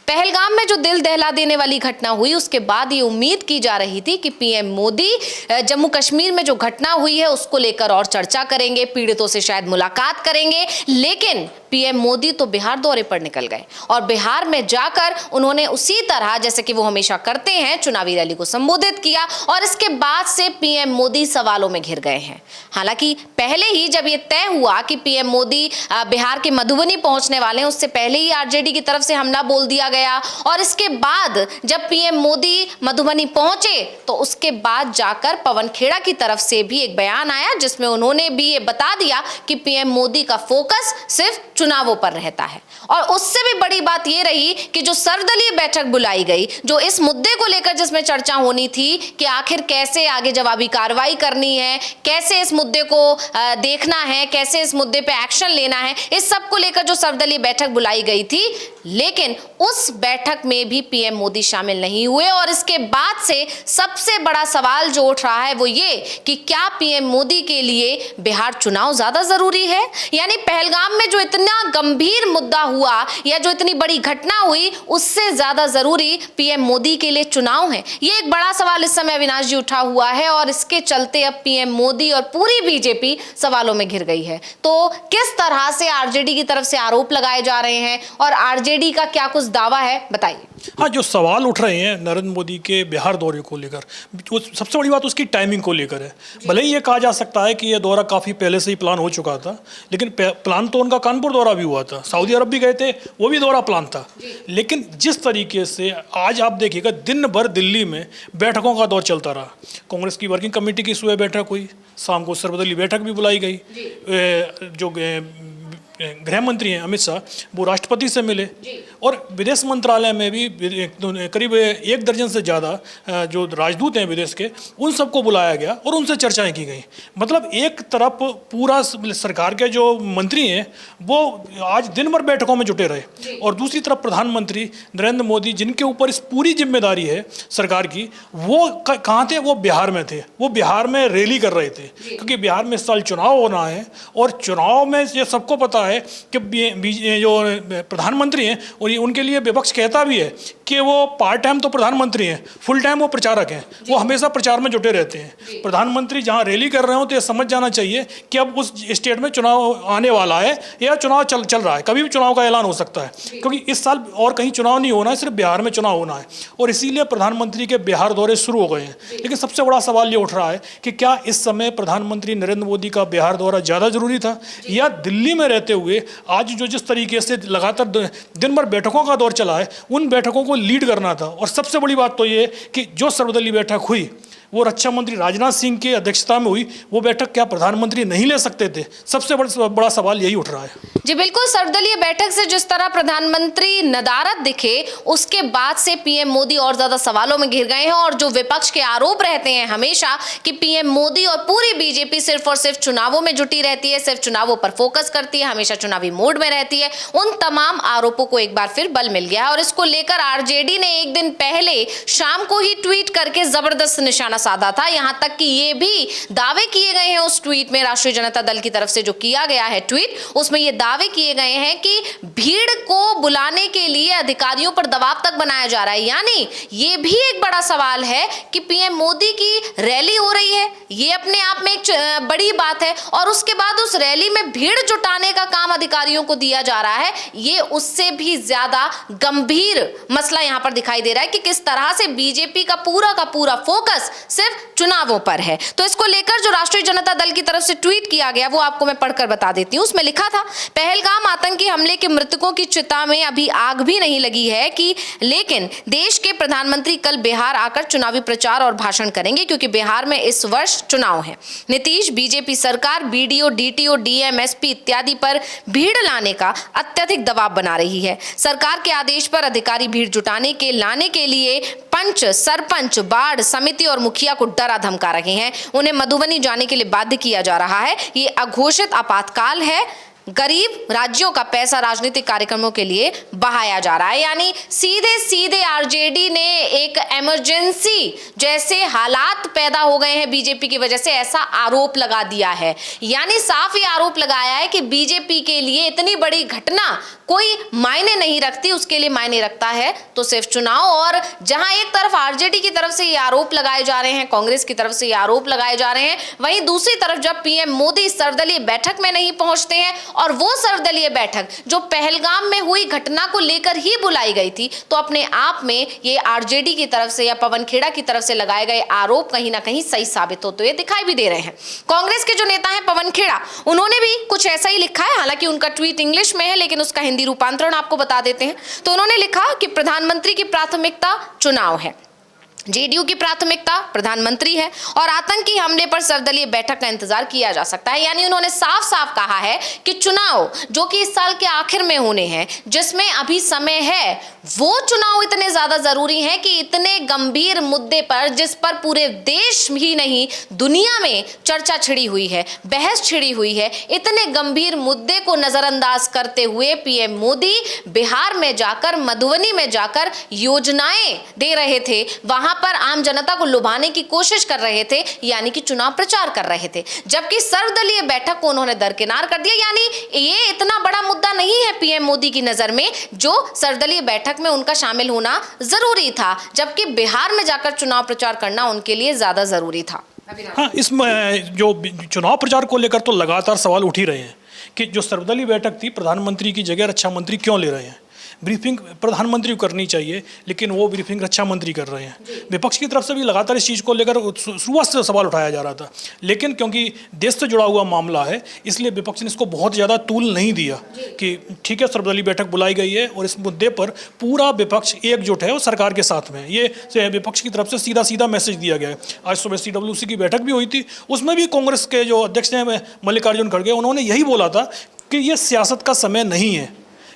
पहलगाम में जो दिल दहला देने वाली घटना हुई, उसके बाद ये उम्मीद की जा रही थी कि पीएम मोदी जम्मू कश्मीर में जो घटना हुई है उसको लेकर और चर्चा करेंगे, पीड़ितों से शायद मुलाकात करेंगे। लेकिन पीएम मोदी तो बिहार दौरे पर निकल गए और बिहार में जाकर उन्होंने उसी तरह जैसे कि वो हमेशा करते हैं चुनावी रैली को संबोधित किया और इसके बाद से पीएम मोदी सवालों में घिर गए हैं। हालांकि पहले ही जब ये तय हुआ कि पीएम मोदी बिहार के मधुबनी पहुंचने वाले हैं, उससे पहले ही आरजेडी की तरफ से हमला बोल दिया गया और इसके बाद जब पीएम मोदी मधुबनी पहुंचे तो उसके बाद जाकर पवन खेड़ा की तरफ से भी एक बयान आया जिसमें उन्होंने भी ये बता दिया कि पीएम मोदी का फोकस सिर्फ चुनावों पर रहता है। और उससे भी बड़ी बात यह रही कि जो सर्वदलीय बैठक बुलाई गई, जो इस मुद्दे को लेकर जिसमें चर्चा होनी थी कि आखिर कैसे आगे जवाबी कार्रवाई करनी है, कैसे इस मुद्दे को देखना है, कैसे इस मुद्दे पे एक्शन लेना है, इस सब को लेकर जो सर्वदलीय बैठक बुलाई गई थी, लेकिन उस बैठक में भी पीएम मोदी शामिल नहीं हुए। और इसके बाद से सबसे बड़ा सवाल जो उठ रहा है वो ये कि क्या पीएम मोदी के लिए बिहार चुनाव ज्यादा जरूरी है? यानी पहलगाम में जो इतना गंभीर मुद्दा हुआ या जो इतनी बड़ी घटना हुई, उससे ज्यादा जरूरी पीएम मोदी के लिए चुनाव है? ये एक बड़ा सवाल इस समय अविनाश जी उठा हुआ है और इसके चलते अब पीएम मोदी और पूरी बीजेपी सवालों में घिर गई है। तो किस तरह से आरजेडी की तरफ से आरोप लगाए जा रहे हैं और आरजेडी का क्या कुछ दावा है, बताइए। हाँ, जो सवाल उठ रहे हैं नरेंद्र मोदी के बिहार दौरे को लेकर, सबसे बड़ी बात उसकी टाइमिंग को लेकर है। भले ही ये कहा जा सकता है कि ये दौरा काफ़ी पहले से ही प्लान हो चुका था, लेकिन प्लान तो उनका कानपुर दौरा भी हुआ था, सऊदी अरब भी गए थे, वो भी दौरा प्लान था। लेकिन जिस तरीके से आज आप देखिएगा, दिन भर दिल्ली में बैठकों का दौर चलता रहा। कांग्रेस की वर्किंग कमेटी की सुबह बैठक हुई, शाम को सर्वदलीय बैठक भी बुलाई गई। जो गृह मंत्री हैं अमित शाह, वो राष्ट्रपति से मिले और विदेश मंत्रालय में भी करीब 1 दर्जन से ज़्यादा जो राजदूत हैं विदेश के, उन सबको बुलाया गया और उनसे चर्चाएं की गई। मतलब एक तरफ पूरा सरकार के जो मंत्री हैं वो आज दिन भर बैठकों में जुटे रहे और दूसरी तरफ प्रधानमंत्री नरेंद्र मोदी, जिनके ऊपर इस पूरी जिम्मेदारी है सरकार की, वो कहाँ थे? वो बिहार में थे। वो बिहार में रैली कर रहे थे क्योंकि बिहार में इस साल चुनाव होना है और चुनाव में ये सबको पता है कि जो प्रधानमंत्री हैं और उनके लिए विपक्ष कहता भी है कि वो पार्ट टाइम तो प्रधानमंत्री हैं, फुल टाइम वो प्रचारक हैं, वो हमेशा प्रचार में जुटे रहते हैं। प्रधानमंत्री जहां रैली कर रहे हो तो ये समझ जाना चाहिए कि अब उस स्टेट में चुनाव आने वाला है या चुनाव चल रहा है, कभी भी चुनाव का ऐलान हो सकता है, क्योंकि इस साल और कहीं चुनाव नहीं होना है, सिर्फ बिहार में चुनाव होना है। और इसीलिए प्रधानमंत्री के बिहार दौरे शुरू हो गए हैं। लेकिन सबसे बड़ा सवाल ये उठ रहा है कि क्या इस समय प्रधानमंत्री नरेंद्र मोदी का बिहार दौरा ज़्यादा जरूरी था या दिल्ली में रहते हुए आज जो जिस तरीके से लगातार दिन भर बैठकों का दौर चला है, उन बैठकों को लीड करना था? और सबसे बड़ी बात तो ये कि जो सर्वदलीय बैठक हुई वो रक्षा मंत्री राजनाथ सिंह की अध्यक्षता में हुई, वो बैठक क्या प्रधानमंत्री नहीं ले सकते थे? सबसे बड़ा सवाल यही उठ रहा है। जी बिल्कुल, सर्वदलीय बैठक से जिस तरह प्रधानमंत्री नदारद दिखे, उसके बाद से पीएम मोदी और ज्यादा सवालों में घिर गए हैं। और जो विपक्ष के आरोप रहते हैं हमेशा कि पीएम मोदी और पूरी बीजेपी सिर्फ और सिर्फ चुनावों में जुटी रहती है, सिर्फ चुनावों पर फोकस करती है, हमेशा चुनावी मोड में रहती है, उन तमाम आरोपों को एक बार फिर बल मिल गया है। और इसको लेकर आरजेडी ने एक दिन पहले शाम को ही ट्वीट करके जबरदस्त निशाना साधा था। यहां तक कि ये भी दावे किए गए हैं उस ट्वीट में, राष्ट्रीय जनता दल की तरफ से जो किया गया है ट्वीट, उसमें ये दावे किए गए हैं कि भीड़ को बुलाने के लिए अधिकारियों पर दबाव तक बनाया जा रहा है। यानी ये भी एक बड़ा सवाल है कि पीएम मोदी की रैली हो रही है, ये अपने आप में एक बड़ी बात है, और उसके बाद उस रैली में भीड़ जुटाने का काम अधिकारियों को दिया जा रहा है। ये उससे भी ज्यादा गंभीर मसला यहां पर दिखाई दे रहा है कि किस तरह से बीजेपी का पूरा फोकस सिर्फ चुनावों पर है। तो इसको लेकर जो राष्ट्रीय जनता दल की तरफ से ट्वीट किया गया वो आपको मैं पढ़कर बता देती हूं। उसमें लिखा था, पहलगाम आतंकी हमले के मृतकों की चिता में अभी आग भी नहीं लगी है कि लेकिन देश के प्रधानमंत्री कल बिहार आकर चुनावी प्रचार और भाषण करेंगे क्योंकि बिहार में इस वर्ष चुनाव है। नीतीश बीजेपी सरकार बीडीओ, डीटीओ, डीएम, एसपी इत्यादि पर भीड़ लाने का अत्यधिक दबाव बना रही है। सरकार के आदेश पर अधिकारी भीड़ जुटाने के लाने के लिए पंच, सरपंच, वार्ड समिति और मुखिया को डरा धमका रहे हैं। उन्हें मधुबनी जाने के लिए बाध्य किया जा रहा है। ये अघोषित आपातकाल है। गरीब राज्यों का पैसा राजनीतिक कार्यक्रमों के लिए बहाया जा रहा है। यानी सीधे सीधे आरजेडी ने एक इमरजेंसी जैसे हालात पैदा हो गए हैं बीजेपी की वजह से, ऐसा आरोप लगा दिया है। यानी साफ ही आरोप लगाया है कि बीजेपी के लिए इतनी बड़ी घटना कोई मायने नहीं रखती, उसके लिए मायने रखता है तो सिर्फ चुनाव। और जहां एक तरफ आरजेडी की तरफ से ये आरोप लगाए जा रहे हैं, कांग्रेस की तरफ से ये आरोप लगाए जा रहे हैं, वहीं दूसरी तरफ जब पीएम मोदी सर्वदलीय बैठक में नहीं पहुंचते हैं और वो सर्वदलीय बैठक जो पहलगाम में हुई घटना को लेकर ही बुलाई गई थी, तो अपने आप में ये आरजेडी की तरफ से या पवन खेड़ा की तरफ से लगाए गए आरोप कहीं ना कहीं सही साबित होते हुए दिखाई भी दे रहे हैं। कांग्रेस के जो नेता हैं पवन खेड़ा, उन्होंने भी कुछ ऐसा ही लिखा है, हालांकि उनका ट्वीट इंग्लिश में है लेकिन उसका हिंदी रूपांतरण आपको बता देते हैं। तो उन्होंने लिखा कि प्रधानमंत्री की प्राथमिकता चुनाव है, जेडीयू की प्राथमिकता प्रधानमंत्री है और आतंकी हमले पर सर्वदलीय बैठक का इंतजार किया जा सकता है। यानी उन्होंने साफ साफ कहा है कि चुनाव जो कि इस साल के आखिर में होने हैं, जिसमें अभी समय है, वो चुनाव इतने ज्यादा जरूरी हैं कि इतने गंभीर मुद्दे पर, जिस पर पूरे देश ही नहीं दुनिया में चर्चा छिड़ी हुई है, बहस छिड़ी हुई है, इतने गंभीर मुद्दे को नजरअंदाज करते हुए पीएम मोदी बिहार में जाकर, मधुबनी में जाकर योजनाएं दे रहे थे, वहां पर आम जनता को लुभाने की कोशिश कर रहे थे, यानी कि चुनाव प्रचार कर रहे थे, जबकि सर्वदलीय बैठक को उन्होंने दरकिनार कर दिया। यानी ये इतना बड़ा मुद्दा नहीं है पीएम मोदी की नजर में जो सर्वदलीय बैठक में उनका शामिल होना जरूरी था, जबकि बिहार में जाकर चुनाव प्रचार करना उनके लिए ज्यादा जरूरी था। हाँ, इसमें जो चुनाव प्रचार को लेकर तो लगातार सवाल उठ ही रहे हैं कि जो सर्वदलीय बैठक थी, प्रधानमंत्री की जगह रक्षा मंत्री क्यों ले रहे हैं। ब्रीफिंग प्रधानमंत्री को करनी चाहिए, लेकिन वो ब्रीफिंग रक्षा मंत्री कर रहे हैं। विपक्ष की तरफ से भी लगातार इस चीज़ को लेकर शुरुआत से सवाल उठाया जा रहा था, लेकिन क्योंकि देश से जुड़ा हुआ मामला है, इसलिए विपक्ष ने इसको बहुत ज़्यादा तूल नहीं दिया कि ठीक है सर्वदलीय बैठक बुलाई गई है और इस मुद्दे पर पूरा विपक्ष एकजुट है और सरकार के साथ में। ये विपक्ष की तरफ से सीधा सीधा मैसेज दिया गया है। आज सुबह CWC की बैठक भी हुई थी, उसमें भी कांग्रेस के जो अध्यक्ष हैं मल्लिकार्जुन खड़गे, उन्होंने यही बोला था कि ये सियासत का समय नहीं है,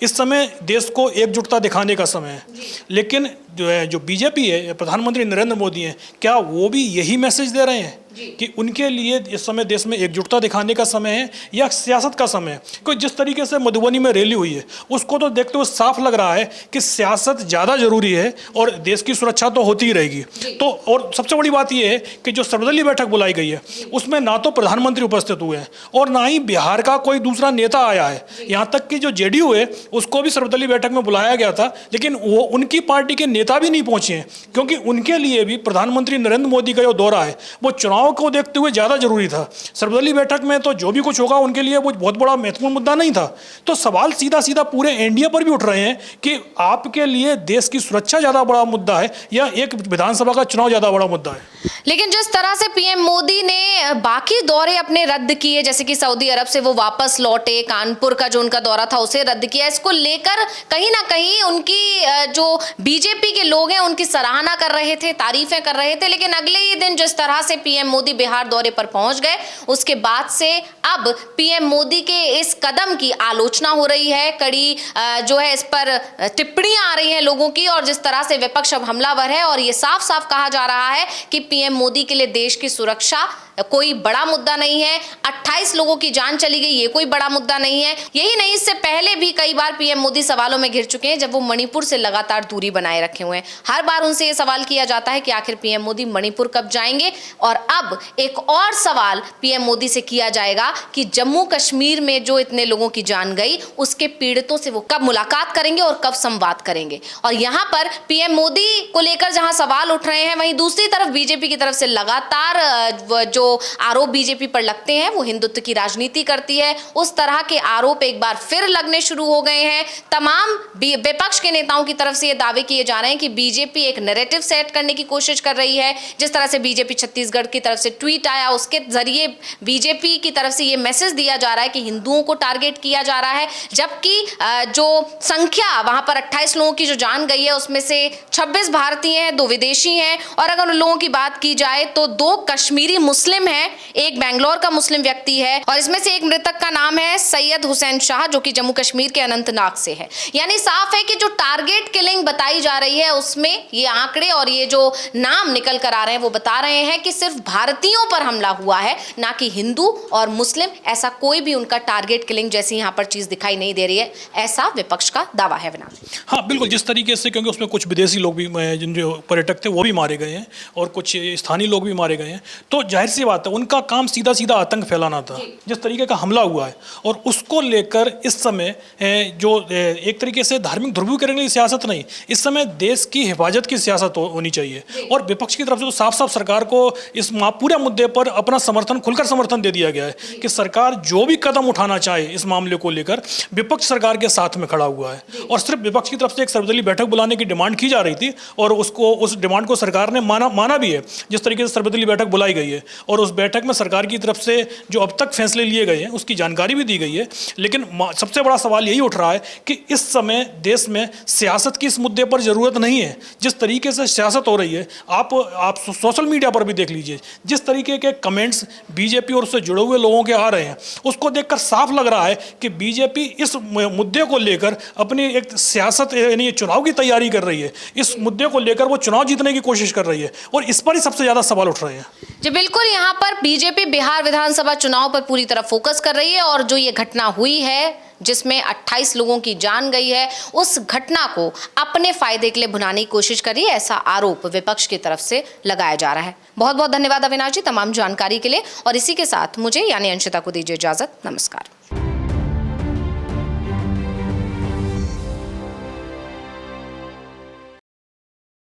इस समय देश को एकजुटता दिखाने का समय है। लेकिन जो बीजेपी है, प्रधानमंत्री नरेंद्र मोदी हैं, क्या वो भी यही मैसेज दे रहे हैं कि उनके लिए इस समय देश में एकजुटता दिखाने का समय है या सियासत का समय है? क्योंकि जिस तरीके से मधुबनी में रैली हुई है, उसको तो देखते हुए साफ लग रहा है कि सियासत ज़्यादा जरूरी है और देश की सुरक्षा तो होती ही रहेगी। तो और सबसे बड़ी बात यह है कि जो सर्वदलीय बैठक बुलाई गई है, उसमें ना तो प्रधानमंत्री उपस्थित हुए हैं और ना ही बिहार का कोई दूसरा नेता आया है। यहाँ तक कि जो JDU है, उसको भी सर्वदलीय बैठक में बुलाया गया था, लेकिन वो उनकी पार्टी के नेता भी नहीं पहुंचे हैं, क्योंकि उनके लिए भी प्रधानमंत्री नरेंद्र मोदी का जो दौरा है वो चुनाव को देखते हुए ज़्यादा जरूरी था। सर्वदलीय बैठक में तो जो भी कुछ होगा उनके लिए वो बहुत बड़ा महत्वपूर्ण मुद्दा नहीं था। तो सवाल सीधा सीधा पूरे एनडीए पर भी उठ रहे हैं कि आपके लिए देश की सुरक्षा ज़्यादा बड़ा मुद्दा है या एक विधानसभा का चुनाव ज़्यादा बड़ा मुद्दा है। लेकिन जिस तरह से पीएम मोदी ने बाकी दौरे अपने रद्द किए, जैसे कि सऊदी अरब से वो वापस लौटे, कानपुर का जो उनका दौरा था उसे रद्द किया, इसको लेकर कहीं ना कहीं उनकी जो बीजेपी के लोग हैं उनकी सराहना कर रहे थे, तारीफें कर रहे थे। लेकिन अगले ही दिन जिस तरह से पीएम मोदी बिहार दौरे पर पहुंच गए, उसके बाद से अब पीएम मोदी के इस कदम की आलोचना हो रही है, कड़ी जो है इस पर टिप्पणियां आ रही हैं लोगों की, और जिस तरह से विपक्ष अब हमलावर है और ये साफ साफ कहा जा रहा है कि पीएम मोदी के लिए देश की सुरक्षा कोई बड़ा मुद्दा नहीं है। 28 लोगों की जान चली गई, ये कोई बड़ा मुद्दा नहीं है। यही नहीं, इससे पहले भी कई बार पीएम मोदी सवालों में घिर चुके हैं, जब वो मणिपुर से लगातार दूरी बनाए रखे हुए हैं। हर बार उनसे ये सवाल किया जाता है कि आखिर पीएम मोदी मणिपुर कब जाएंगे, और अब एक और सवाल पीएम मोदी से किया जाएगा कि जम्मू कश्मीर में जो इतने लोगों की जान गई, उसके पीड़ितों से वो कब मुलाकात करेंगे और कब संवाद करेंगे। और यहाँ पर पीएम मोदी को लेकर जहां सवाल उठ रहे हैं, वहीं दूसरी तरफ बीजेपी की तरफ से लगातार जो आरोप बीजेपी पर लगते हैं वो हिंदुत्व की राजनीति करती है, उस तरह के आरोप एक बार फिर लगने शुरू हो गए हैं। तमाम विपक्ष के नेताओं की तरफ से ये दावे किए जा रहे हैं कि बीजेपी एक नैरेटिव सेट करने की कोशिश कर रही है। जिस तरह से बीजेपी छत्तीसगढ़ की तरफ से ट्वीट आया, उसके जरिए बीजेपी की तरफ से ये मैसेज दिया जा रहा है कि हिंदुओं को टारगेट किया जा रहा है, जबकि जो संख्या वहां पर 28 लोगों की जो जान गई है, उसमें से 26 भारतीय हैं, 2 विदेशी हैं, और अगर उन लोगों की बात की जाए तो 2 कश्मीरी मुस्लिम है, एक बेंगलोर का मुस्लिम व्यक्ति है, और इसमें से एक मृतक का नाम है सैयद हुसैन शाह, जो कि जम्मू कश्मीर के अनंतनाग से है। यानी साफ है कि जो टारगेट किलिंग बताई जा रही है, उसमें ये आंकड़े और ये जो नाम निकल कर आ रहे हैं वो बता रहे हैं कि सिर्फ भारतीयों पर हमला हुआ है, ना कि हिंदू और मुस्लिम। ऐसा कोई भी उनका टारगेट किलिंग जैसी यहाँ पर चीज दिखाई नहीं दे रही है, ऐसा विपक्ष का दावा है। हाँ बिल्कुल, जिस तरीके से, क्योंकि उसमें कुछ विदेशी लोग भी, जिन जो पर्यटक थे वो भी मारे गए हैं और कुछ स्थानीय लोग भी मारे गए हैं, तो जाहिर सी सी बात है, उनका काम सीधा सीधा आतंक फैलाना था। जिस तरीके का हमला हुआ है और उसको लेकर इस समय जो एक तरीके से धार्मिक ध्रुवीकरण की सियासत नहीं, इस समय देश की हिफाजत की सियासत होनी चाहिए। और विपक्ष की तरफ से तो साफ साफ सरकार को इस पूरे मुद्दे पर अपना समर्थन, खुलकर समर्थन दे दिया गया है कि सरकार जो भी कदम उठाना चाहे इस मामले को लेकर, विपक्ष सरकार के साथ में खड़ा हुआ है। और सिर्फ विपक्ष की तरफ से एक सर्वदलीय बैठक बुलाने की डिमांड की जा रही थी और उस डिमांड को सरकार ने माना भी है। जिस तरीके से सर्वदलीय बैठक बुलाई गई है और उस बैठक में सरकार की तरफ से जो अब तक फैसले लिए गए हैं उसकी जानकारी भी दी गई है। लेकिन सबसे बड़ा सवाल यही उठ रहा है कि इस समय देश में सियासत की इस मुद्दे पर जरूरत नहीं है। जिस तरीके से सियासत हो रही है, आप सोशल मीडिया पर भी देख लीजिए, जिस तरीके के कमेंट्स बीजेपी और उससे जुड़े हुए लोगों के आ रहे हैं, उसको देखकर साफ लग रहा है कि बीजेपी इस मुद्दे को लेकर अपनी एक सियासत यानी चुनाव की तैयारी कर रही है। इस मुद्दे को लेकर वो चुनाव जीतने की कोशिश कर रही है और इस पर ही सबसे ज्यादा सवाल उठ रहे हैं। जी बिल्कुल, यहाँ पर बीजेपी बिहार विधानसभा चुनाव पर पूरी तरह फोकस कर रही है और जो ये घटना हुई है जिसमें 28 लोगों की जान गई है, उस घटना को अपने फायदे के लिए भुनाने की कोशिश कर रही है, ऐसा आरोप विपक्ष की तरफ से लगाया जा रहा है। बहुत बहुत धन्यवाद अविनाश जी तमाम जानकारी के लिए और इसी के साथ मुझे यानी अंशिता को दीजिए इजाजत। नमस्कार।